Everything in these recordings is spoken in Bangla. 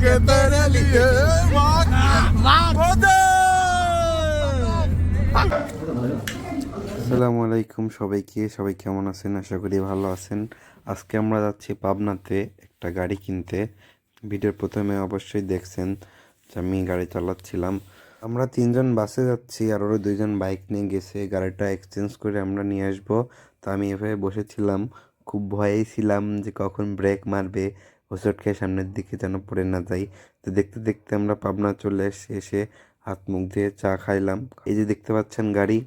के तेरे लिए আসসালামু আলাইকুম সবাই কেমন আছেন? আশা করি ভালো আছেন। আজকে আমরা যাচ্ছি পাবনাতে একটা গাড়ি কিনতে। ভিডিওর প্রথমে অবশ্যই দেখছেন যে আমি গাড়ি চালাচ্ছিলাম। আমরা তিনজন বাসে যাচ্ছি আর ওরা দুইজন বাইক নিয়ে গেছে। গাড়িটা এক্সচেঞ্জ করে আমরা নিয়ে আসবো। তো আমি এভাবে বসেছিলাম, খুব ভয়েই ছিলাম যে কখন ব্রেক মারবে, হোঁচট খেয়ে সামনের দিকে যেন পড়ে না যাই। তো দেখতে দেখতে আমরা পাবনা চলে এসে হাত মুখ ধুয়ে চা খাইলাম। এই যে দেখতে পাচ্ছেন গাড়ি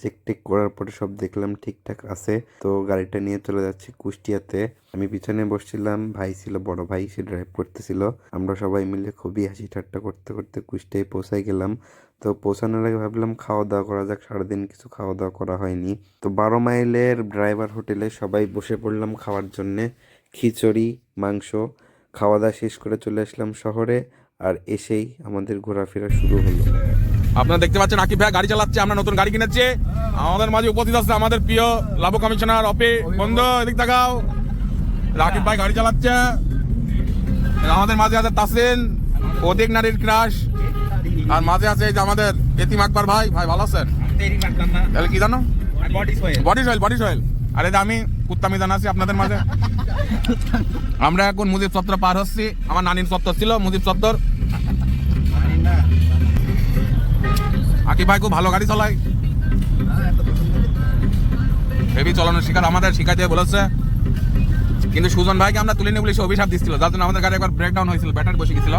চেক টেক করার পরে সব দেখলাম ঠিকঠাক আছে। তো গাড়িটা নিয়ে চলে যাচ্ছি কুষ্টিয়াতে। আমি পিছনে বসছিলাম, ভাই ছিল, বড় ভাই, সে ড্রাইভ করতেছিল। আমরা সবাই মিলে খুবই হাসি ঠাট্টা করতে করতে কুষ্টিয়ায় পৌঁছাই গেলাম। তো পৌঁছানোর আগে ভাবলাম খাওয়া দাওয়া করা যাক, সারাদিন কিছু খাওয়া দাওয়া করা হয়নি। তো 12 মাইলের ড্রাইভার হোটেলে সবাই বসে পড়লাম খাওয়ার জন্যে। খিচুড়ি, মাংস খাওয়া দাওয়া শেষ করে চলে আসলাম শহরে। আর এসেই আমাদের ঘোরাফেরা শুরু হলো। আপনারা দেখতে পাচ্ছেন আকিব ভাই গাড়ি চালাচ্ছে, আমরা নতুন গাড়ি কিনেছি। আমাদের মাঝে উপস্থিত আছে আমাদের প্রিয় লাভ কমিশনার অপি বন্ধু, এদিক তাকাও। আকিব ভাই গাড়ি চালাচ্ছে। আমাদের মাঝে আছে তাসিন, অধিক নারীর ক্রাশ, আর মাঝে আছে এই যে আমাদের এতিম আকবর ভাই। ভাই ভালো আছেন? তাহলে কি জানো? Body soil. আর এই যে আমি কুত্তা মিজান আছি আপনাদের মাঝে। আমরা এখন মুজিব চত্বর পার হচ্ছি। আমার নানির চত্বর ছিল মুজিব চত্বর। আকিব ভাই খুব ভালো গাড়ি চালায়, হেভি চালানোর শিকার, আমাদের শিখাই দিয়ে বলেছে। কিন্তু সুজন ভাইকে আমরা তুলে নিয়ে বলে সে অভিশাপ দিচ্ছিল, যার জন্য আমাদের গাড়ি একবার ব্রেকডাউন হয়েছিল, ব্যাটারি বসে গেছিল।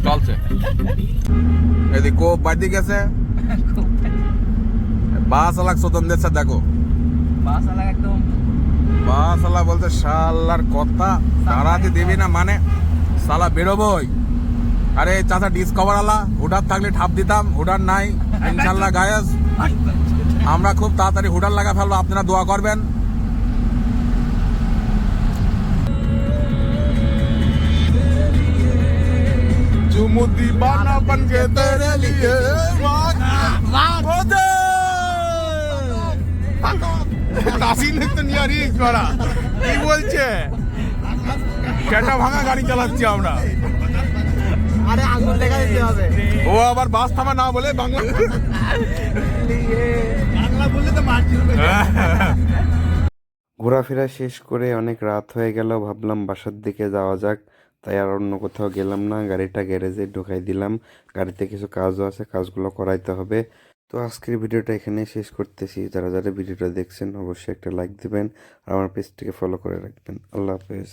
চলছে এদিকে কোপ বাড়ি গেছে। বাস আলাক চোদন দিচ্ছে, দেখো বাস আলা বলতে শালার কথা তাড়াতে দেবে না, মানে শালা বেরোবই। আরে চাচা ডিসকভার আলা, হুডার থাকলে ঠাপ দিতাম, হুডার নাই ইনশাল্লাহ গায়েস। আমরা খুব তাড়াতাড়ি হুডার লাগা ফেলবো, আপনারা দোয়া করবেন। চুমুদি বানা বন কে তেরে লিয়ে তাসিন তো নিয়ারি করা কি বলছে, কেটা ভাঙা গাড়ি চালাচ্ছি আমরা। আরে আঙুল দেখা দিতে হবে। ও আবার বাস থামা না বলে বাংলা বললে তো মার দিবে। ঘোরাফেরা শেষ করে অনেক রাত হয়ে গেল, ভাবলাম বাসার দিকে যাওয়া যাক। তাই আর অন্য কোথাও গেলাম না, গাড়িটা গ্যারেজে ঢুকাই দিলাম। গাড়িতে কিছু কাজও আছে, কাজগুলো করাইতে হবে। তো আজকের ভিডিওটা এখানে শেষ করতেছি। যারা যারা ভিডিওটা দেখছেন অবশ্যই একটা লাইক দিবেন আর আমার পেজটিকে ফলো করে রাখবেন। আল্লাহ হাফেজ।